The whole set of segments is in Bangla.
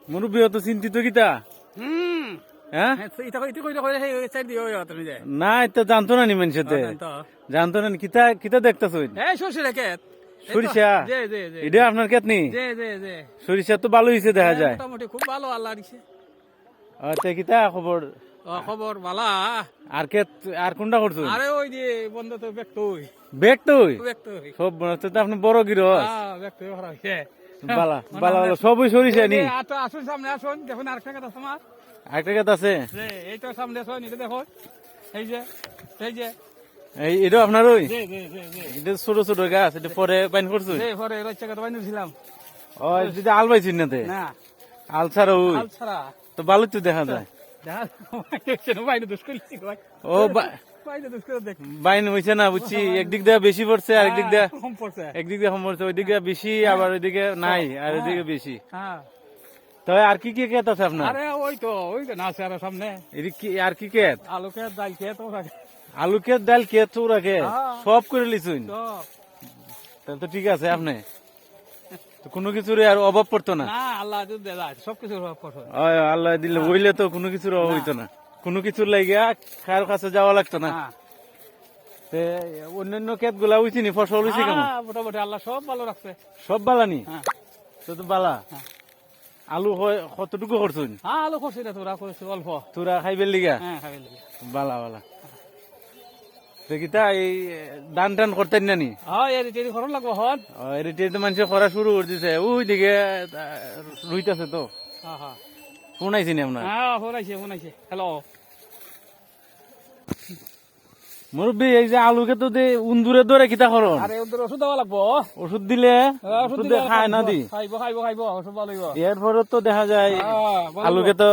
মুরব্বী অত চিন্তিত কিতা হ্যাঁ না এটা জানতো না নি মানুষেতে জানতো না নি। কিতা কিতা দেখতেছ সরিষা এটা আপনার ক্ষেত নি সরিষা তো ভালো হয়েছে দেখা যায় মোটামুটি খুব ভালো আল্লাহ দিছে আচ্ছা কিতা খবর খবর বালা আর ক্ষেত আর কোনটা করছো আরে ওই যে বন্ধ তো ব্যক্ত হই বেগ তুই ব্যক্ত হই সব বনতে তো আপনি বড় গিরো ব্যক্ত হরা হইছে বালা বালা বালা সবই সরিষা নি আসুন সামনে আসুন দেখুন আরেকটা কথা আমার আরেকটা ক্ষেত আছে এই তো সামনে আসুন এটা দেখো এই যে এই যে এই এটা আপনার ওই জি জি জি জি এটা ছোট ছোট গাছ এটা পরে পাইন করছো এই পরে রচ্চা কথা বানিয়েছিলাম ও এটা আল পাইছি না তে না আল ছাড়া ওই হাল ছাড়া তো ভালো তো দেখা যায় বাইরে দুষ করছি ও বাইরে দুষ করে দেখ বাইন হয়েছে না বুঝছি একদিক দিয়ে বেশি পড়ছে আর একদিক দিয়ে কম পড়ছে একদিক দিয়ে কম পড়ছে ওইদিকে বেশি আবার ওইদিকে নাই আর ওইদিকে বেশি হ্যাঁ তবে আর কি কি ক্ষেত আছে আপনার আরে ওই তো না স্যার সামনে এদিক কি আর কি ক্ষেত আলু খেত ডাল খেত আলু ক্ষেত ডাল ক্ষেত চৌরা ক্ষেত হ্যাঁ। সব করে লিছুন তো তাহলে তো ঠিক আছে আপনি তো কোনো কিছুর আর অভাব পড়তো না না আল্লাহ যদি দেয় সবকিছু পছন্দ ওই আল্লাহ দিলে হইলে তো কোনো কিছুর অভাব হইতো না কোনো কিছুর লাগিয়া কার কাছে যাওয়া লাগতো না হ্যাঁ তে অন্যান্য ক্ষেত গুলা হইছি নি ফসল হইছে কেমন মোটামুটি আল্লাহ সব ভালো রাখছে সব বালানি হ্যাঁ তো বালা হ্যাঁ। আলু হয় কতটুকু করছুন হ্যাঁ আলু করছি না তোরা করেছি অল্প তোরা খাইবের লিগা হ্যাঁ খাবি লাগে বালা বালা দেখিতা এই দান টান করতেন না নি হ্যাঁ এর তৈরি করুন লাগবো হন রেটে তো মানুষ করা শুরু করে দিছে ওই দিকে রুইতাছে তো হ্যাঁ হ্যাঁ শুনাইছি নি আপনার হ্যাঁ শোনাইছে হ্যালো মুরব্বী এই যে আলুকে তো উন্দুরে ধরে কিতা করো আরে ওদের ওষুধ দেওয়া লাগবো ওষুধ দিলে ওষুধ ওষুধ খায় না দি খাইবো ওষুধ ভালো হইব এরপরে তো দেখা যায় ভালো আলুকে তো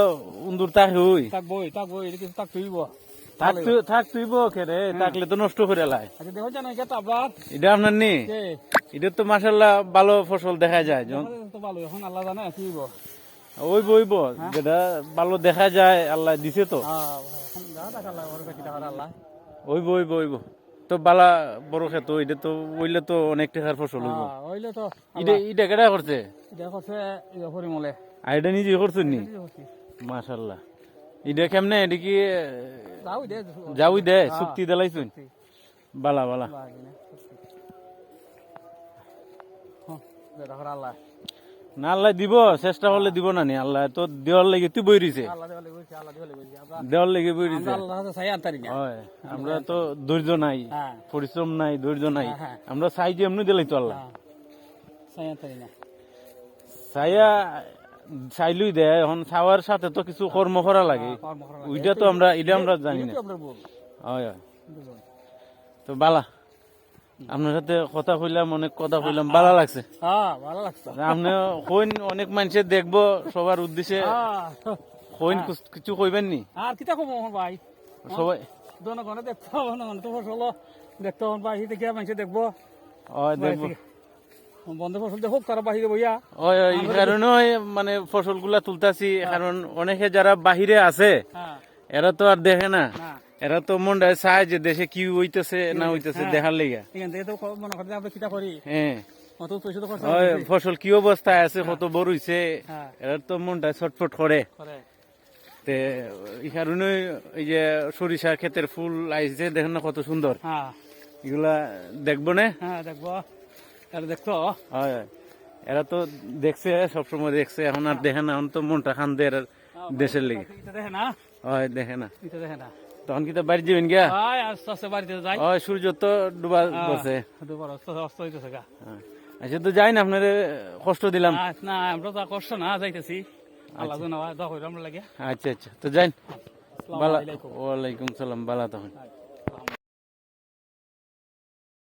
উন্দুর তাক হই থাকবো এটা কিছু থাক তুইব থাক তুইব খেরে থাকলে তো নষ্ট করে লাই আচ্ছা দেখো জানো এটা আপনার এটা আপনার নি এটা তো মাসাল্লাহ ভালো ফসল দেখা যায় তো ভালো এখন আল্লাহ জানে কি হইব ওইব ওইব যেটা ভালো দেখা যায় আল্লাহ দিছে তো আল্লাহ ওইব ওইব ওইব তো বালা বড় খেত এটা তো ওইলে তো অনেক টাকার ফসল হইব হইলে তো এটা কেটা করছে এটা করছে হরিমলে আর এটা নিজে করছেন নি মাশাল্লাহ এটা কেমনে এটা কি যাওই দে চুক্তি দিলাইছুন বালা বালা আল্লাহ না আল্লাহ দিব চেষ্টা করলে দিব না নি আল্লাহ তো দেওয়ার লেগে তুই বই রইছে দেওয়ার লেগে বই রইছে হয় আমরা তো ধৈর্য নাই পরিশ্রম নাই ধৈর্য নাই আমরা চাই যে এমনি দিলাই তো আল্লাহ চাইয়া চাইলুই দে এখন চাওয়ার সাথে তো কিছু কর্ম করা লাগে ওইটা তো আমরা এটা আমরা জানি না হয় হয় তো বালা আপনার সাথে কথা কইলাম অনেক কথা কইলাম ভালো লাগছে আপনি কইন অনেক মানুষের দেখবো সবার উদ্দেশ্যে কইন কিছু কইবেন নি আর কিতা কম ভাই সবাই জনগণে দেখতে হবে না তো ফসল দেখতে হন ভাই দেখে মানুষ দেখবো দেখবো বন্ধ ফসল দেখো কারো বাহিরে বইয়া ওই ওই কারণে মানে ফসল গুলা তুলতাছি কারণ অনেকে যারা বাহিরে আছে এরা তো আর দেখে না এরা তো মনটা চায় যে দেশে কি হইতেছে না হইতেছে দেখার লেগে হ্যাঁ ফসল কি অবস্থায় আছে কত বড় হইছে এরা তো মনটা ছটফট করে এই কারণে এই যে সরিষা ক্ষেতের ফুল আইছে দেখেন না কত সুন্দর এগুলা দেখবো না দেখবো দেখতো হয় এরা তো দেখছে সবসময় দেখছে এখন আর দেখে না এখন তো মনটা খান্দে এর দেশের লেগে দেখে না হয় দেখে না দেখে না তখন কি তো বাড়ি যাবেন গিয়া বাড়িতে যাই হয় সূর্য তো ডুবা বসে অস্ত হইতেছে গা আচ্ছা তো যাই না আপনার কষ্ট দিলাম না আমরা তো কষ্ট না যাইতেছি আল্লাহ জানা দা কইরা আমরা লাগে আচ্ছা আচ্ছা তো যাই বালা ওয়ালাইকুম সালাম বালা তখন